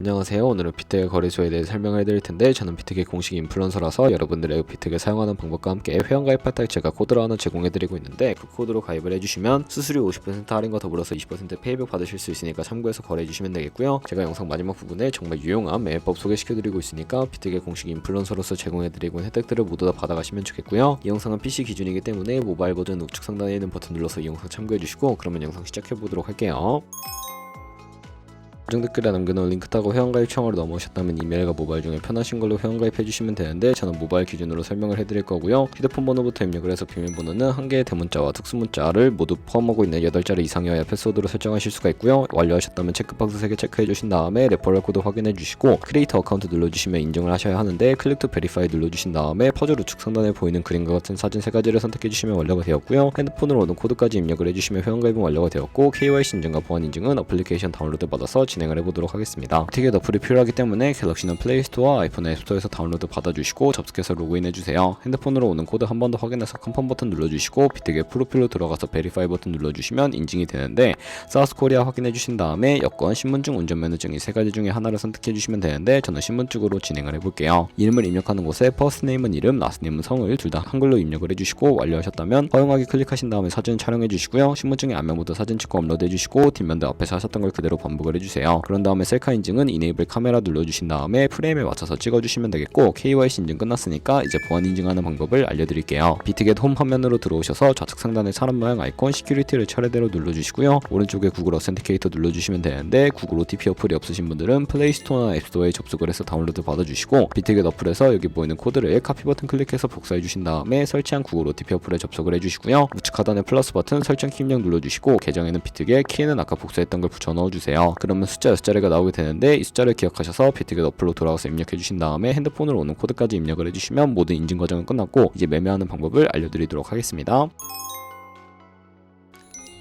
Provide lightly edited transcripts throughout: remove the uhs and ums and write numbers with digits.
안녕하세요. 오늘은 비트의 거래소에 대해 설명을 해드릴 텐데 저는 비트의 공식 인플루언서라서 여러분들의 비트를 사용하는 방법과 함께 회원가입할 때 제가 코드를 하나 제공해드리고 있는데 그 코드로 가입을 해주시면 수수료 50% 할인과 더불어서 20% 페이백 받으실 수 있으니까 참고해서 거래해주시면 되겠고요. 제가 영상 마지막 부분에 정말 유용한 매매법 소개시켜드리고 있으니까 비트의 공식 인플루언서로서 제공해드리고 있는 혜택들을 모두 다 받아가시면 좋겠고요. 이 영상은 PC 기준이기 때문에 모바일 버전 우측 상단에 있는 버튼 눌러서 이 영상 참고해주시고 그러면 영상 시작해보도록 할게요. 고정 댓글에 남겨놓은 링크 타고 회원가입 창으로 넘어오셨다면 이메일과 모바일 중에 편하신 걸로 회원가입 해주시면 되는데 저는 모바일 기준으로 설명을 해드릴 거고요. 휴대폰 번호부터 입력을 해서 비밀번호는 한 개의 대문자와 특수문자를 모두 포함하고 있는 8자리 이상이어야 패스워드로 설정하실 수가 있고요. 완료하셨다면 체크박스 3개 체크해 주신 다음에 레퍼럴 코드 확인해 주시고 크리에이터 어카운트 눌러주시면 인증을 하셔야 하는데 클릭 투 베리파이 눌러주신 다음에 퍼즐 우측 상단에 보이는 그림과 같은 사진 3가지를 선택해 주시면 완료가 되었고요. 핸드폰으로 오는 코드까지 입력을 해주시면 회원가입은 완료가 되었고 KYC 인증과 보안 인증은 어플리케이션 다운로드 받아서 진행을 해보도록 하겠습니다. 틱의 어플이 필요하기 때문에 갤럭시는 플레이스토어와 아이폰 앱스토어에서 다운로드 받아주시고 접속해서 로그인해주세요. 핸드폰으로 오는 코드 한 번 더 확인해서 컨펌 버튼 눌러주시고 비트의 프로필로 들어가서 베리파이 버튼 눌러주시면 인증이 되는데 사우스코리아 확인해주신 다음에 여권, 신분증, 운전면허증 이 3가지 중에 하나를 선택해주시면 되는데 저는 신분증으로 진행을 해볼게요. 이름을 입력하는 곳에 퍼스트네임은 이름, 라스트네임은 성을 둘 다 한글로 입력을 해주시고 완료하셨다면 허용하기 클릭하신 다음에 사진을 촬영해주시고요. 신분증의 앞면부터 사진 찍고 업로드해주시고 뒷면도 앞에서 하셨던 걸 그대로 반복을 해주세요. 그런 다음에 셀카 인증은 이네이블 카메라 눌러주신 다음에 프레임에 맞춰서 찍어주시면 되겠고 KYC 인증 끝났으니까 이제 보안 인증하는 방법을 알려드릴게요. 비트겟 홈 화면으로 들어오셔서 좌측 상단에 사람 모양 아이콘 시큐리티를 차례대로 눌러주시고요. 오른쪽에 구글 어센티케이터 눌러주시면 되는데 구글 OTP 어플이 없으신 분들은 플레이스토어나 앱스토어에 접속을 해서 다운로드 받아주시고 비트겟 어플에서 여기 보이는 코드를 카피 버튼 클릭해서 복사해주신 다음에 설치한 구글 OTP 어플에 접속을 해주시고요. 우측 하단에 플러스 버튼 설정 키 입력 눌러주시고 계정에는 비트겟, 키에는 아까 복사했던 걸 붙여 넣어주세요. 그러면 숫자 6자리가 나오게 되는데 이 숫자를 기억하셔서 비트겟 어플로 돌아가서 입력해주신 다음에 핸드폰으로 오는 코드까지 입력을 해주시면 모든 인증 과정은 끝났고 이제 매매하는 방법을 알려드리도록 하겠습니다.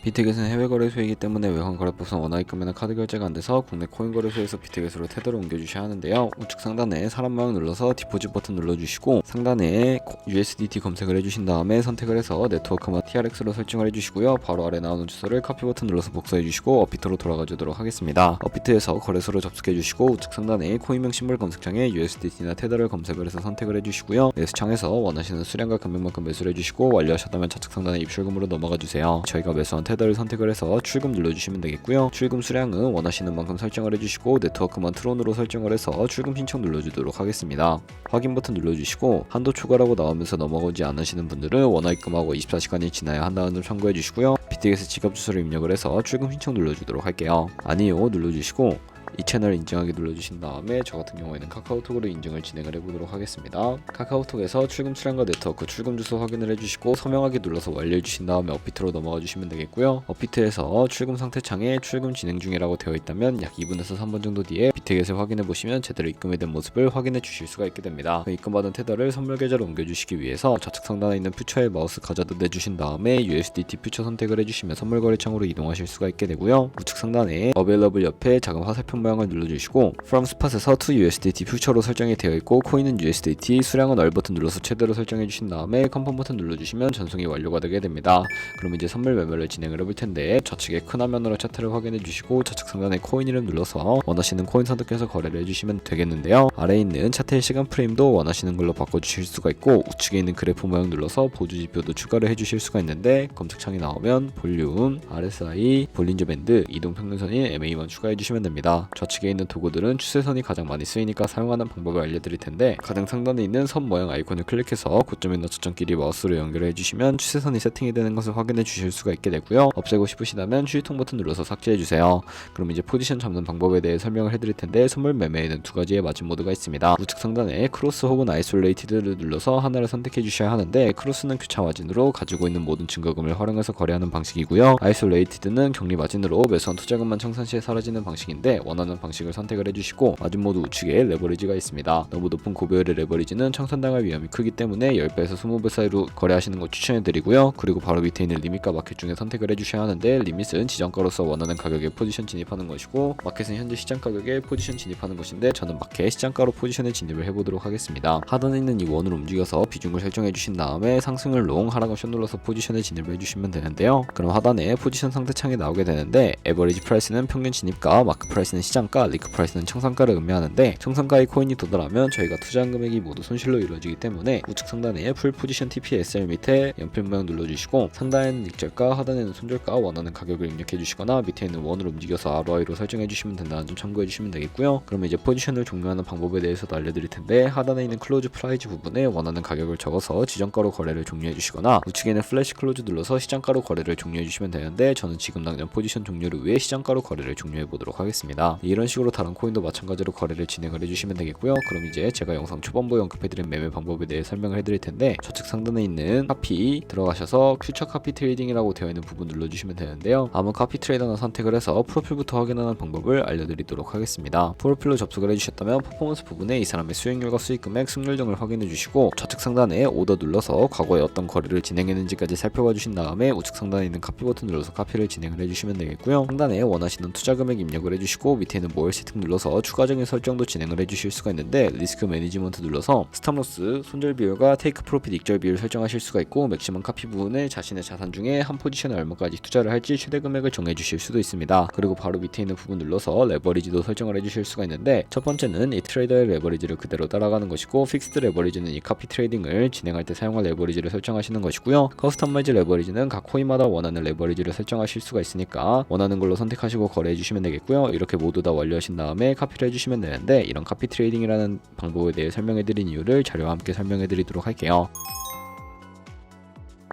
비트겟은 해외 거래소이기 때문에 외환 거래법상 원화 입금이나 카드 결제가 안 돼서 국내 코인 거래소에서 비트겟으로 테더를 옮겨주셔야 하는데요. 우측 상단에 사람 모양 눌러서 디포짓 버튼 눌러주시고 상단에 USDT 검색을 해주신 다음에 선택을 해서 네트워크만 TRX로 설정을 해주시고요. 바로 아래 나오는 주소를 카피 버튼 눌러서 복사해주시고 업비트로 돌아가 주도록 하겠습니다. 업비트에서 거래소로 접속해주시고 우측 상단에 코인명 심볼 검색창에 USDT나 테더를 검색을 해서 선택을 해주시고요. 매수창에서 원하시는 수량과 금액만큼 매수를 해주시고 완료하셨다면 좌측 상단에 입출금으로 넘어가주세요. 저희가 매수한 테더를 선택을 해서 출금 눌러주시면 되겠고요. 출금 수량은 원하시는 만큼 설정을 해주시고 네트워크만 트론으로 설정을 해서 출금 신청 눌러주도록 하겠습니다. 확인 버튼 눌러주시고 한도 초과라고 나오면서 넘어가지 않으시는 분들은 원화 입금하고 24시간이 지나야 한다는 점 참고해주시고요. 비트겟 지갑 주소를 입력을 해서 출금 신청 눌러주도록 할게요. 아니요 눌러주시고 이 채널 인증하기 눌러주신 다음에 저 같은 경우에는 카카오톡으로 인증을 진행을 해보도록 하겠습니다. 카카오톡에서 출금 수량과 네트워크 출금 주소 확인을 해주시고 서명하기 눌러서 완료해주신 다음에 업비트로 넘어가 주시면 되겠고요. 업비트에서 출금 상태 창에 출금 진행 중이라고 되어 있다면 약 2분에서 3분 정도 뒤에 비트겟을 확인해 보시면 제대로 입금이 된 모습을 확인해 주실 수가 있게 됩니다. 입금받은 테더를 선물 계좌로 옮겨주시기 위해서 좌측 상단에 있는 퓨처에 마우스 가져다 대주신 다음에 USDT 퓨처 선택을 해주시면 선물 거래창으로 이동하실 수가 있게 되고요. 우측 상단에 Available 옆에 작은 화살표 모양을 눌러주시고 From Spot에서 to USDT 퓨처로 설정이 되어 있고 코인은 USDT, 수량은 얼 버튼 눌러서 최대로 설정해 주신 다음에 컨펌 버튼 눌러주시면 전송이 완료가 되게 됩니다. 그럼 이제 선물 매매를 진행을 해볼 텐데 좌측에 큰 화면으로 차트를 확인해 주시고 좌측 상단에 코인 이름 눌러서 원하시는 코인 선택해서 거래를 해주시면 되겠는데요. 아래에 있는 차트의 시간 프레임도 원하시는 걸로 바꿔주실 수가 있고 우측에 있는 그래프 모양 눌러서 보조 지표도 추가를 해주실 수가 있는데 검색창이 나오면 볼륨, RSI, 볼린저 밴드, 이동 평균선인 MA만 추가해 주시면 됩니다. 좌측에 있는 도구들은 추세선이 가장 많이 쓰이니까 사용하는 방법을 알려드릴 텐데 가장 상단에 있는 선 모양 아이콘을 클릭해서 고점이나 저점끼리 마우스로 연결해 주시면 추세선이 세팅이 되는 것을 확인해 주실 수가 있게 되고요. 없애고 싶으시다면 휴지통 버튼 눌러서 삭제해 주세요. 그럼 이제 포지션 잡는 방법에 대해 설명을 해드릴 텐데 선물 매매에는 두 가지의 마진 모드가 있습니다. 우측 상단에 크로스 혹은 아이솔레이티드를 눌러서 하나를 선택해 주셔야 하는데 크로스는 교차 마진으로 가지고 있는 모든 증거금을 활용해서 거래하는 방식이고요. 아이솔레이티드는 격리 마진으로 매수한 투자금만 청산 시에 사라지는 방식인데 원하는 방식을 선택을 해주시고 마진 모드 우측에 레버리지가 있습니다. 너무 높은 고배율의 레버리지는 청산당할 위험이 크기 때문에 10배에서 20배 사이로 거래하시는 거 추천해드리고요. 그리고 바로 밑에 있는 리밋과 마켓 중에 선택을 해주셔야 하는데 리밋은 지정가로서 원하는 가격에 포지션 진입하는 것이고 마켓은 현재 시장 가격에 포지션 포지션 진입하는 것인데 저는 마켓 시장가로 포지션에 진입을 해보도록 하겠습니다. 하단에 있는 이 원을 움직여서 비중을 설정해 주신 다음에 상승을 롱, 하락을 숏 눌러서 포지션에 진입을 해주시면 되는데요. 그럼 하단에 포지션 상대창이 나오게 되는데 에버리지 프라이스는 평균 진입가, 마크 프라이스는 시장가, 리크 프라이스는 청산가를 의미하는데 청산가의 코인이 도달하면 저희가 투자한 금액이 모두 손실로 이루어지기 때문에 우측 상단에 풀 포지션 TPSR 밑에 연필 모양 눌러주시고 상단에는 익절가, 하단에는 손절가 원하는 가격을 입력해 주시거나 밑에 있는 원을 움직여서 ROI로 설정해 주시면 된다는 점 참고해 주시면 되겠고요. 그러면 이제 포지션을 종료하는 방법에 대해서도 알려드릴 텐데 하단에 있는 클로즈 프라이즈 부분에 원하는 가격을 적어서 지정가로 거래를 종료해 주시거나 우측에 있는 플래시 클로즈 눌러서 시장가로 거래를 종료해 주시면 되는데 저는 지금 당장 포지션 종료를 위해 시장가로 거래를 종료해 보도록 하겠습니다. 이런 식으로 다른 코인도 마찬가지로 거래를 진행을 해주시면 되겠고요. 그럼 이제 제가 영상 초반부에 언급해드린 매매 방법에 대해 설명을 해드릴 텐데 좌측 상단에 있는 카피 들어가셔서 퓨처 카피 트레이딩이라고 되어 있는 부분 눌러주시면 되는데요. 아무 카피 트레이더나 선택을 해서 프로필부터 확인하는 방법을 알려드리도록 하겠습니다. 프로필로 접속을 해주셨다면 퍼포먼스 부분에 이 사람의 수익률과 수익금액, 승률 등을 확인해 주시고 좌측 상단에 오더 눌러서 과거에 어떤 거래를 진행했는지까지 살펴봐 주신 다음에 우측 상단에 있는 카피 버튼 눌러서 카피를 진행을 해주시면 되겠고요. 상단에 원하시는 투자 금액 입력을 해주시고 밑에 있는 모열 세팅 눌러서 추가적인 설정도 진행을 해주실 수가 있는데 리스크 매니지먼트 눌러서 스탑로스, 손절 비율과 테이크 프로핏 익절 비율 설정하실 수가 있고 맥시멈 카피 부분에 자신의 자산 중에 한 포지션에 얼마까지 투자를 할지 최대 금액을 정해주실 수도 있습니다. 그리고 바로 밑에 있는 부분 눌러서 레버리지도 설정을 해주실 수가 있는데 첫 번째는 이 트레이더의 레버리지를 그대로 따라가는 것이고 픽스드 레버리지는 이 카피 트레이딩을 진행할 때 사용할 레버리지를 설정하시는 것이고요. 커스터마이즈 레버리지는 각 코인마다 원하는 레버리지를 설정하실 수가 있으니까 원하는 걸로 선택하시고 거래해 주시면 되겠고요. 이렇게 모두 다 완료하신 다음에 카피를 해주시면 되는데 이런 카피 트레이딩이라는 방법에 대해 설명해드린 이유를 자료와 함께 설명해드리도록 할게요.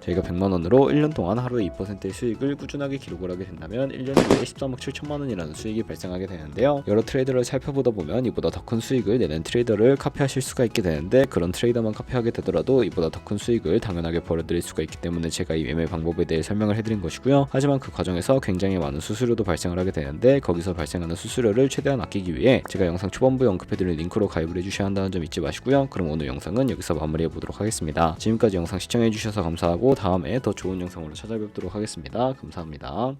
저희가 100만원으로 1년 동안 하루에 2%의 수익을 꾸준하게 기록을 하게 된다면 1년 후에 13억 7천만원이라는 수익이 발생하게 되는데요. 여러 트레이더를 살펴보다 보면 이보다 더 큰 수익을 내는 트레이더를 카피하실 수가 있게 되는데 그런 트레이더만 카피하게 되더라도 이보다 더 큰 수익을 당연하게 벌어들일 수가 있기 때문에 제가 이 매매 방법에 대해 설명을 해드린 것이고요. 하지만 그 과정에서 굉장히 많은 수수료도 발생을 하게 되는데 거기서 발생하는 수수료를 최대한 아끼기 위해 제가 영상 초반부에 언급해드린 링크로 가입을 해주셔야 한다는 점 잊지 마시고요. 그럼 오늘 영상은 여기서 마무리해 보도록 하겠습니다. 지금까지 영상 시청해주셔서 감사하고 다음에 더 좋은 영상으로 찾아뵙도록 하겠습니다. 감사합니다.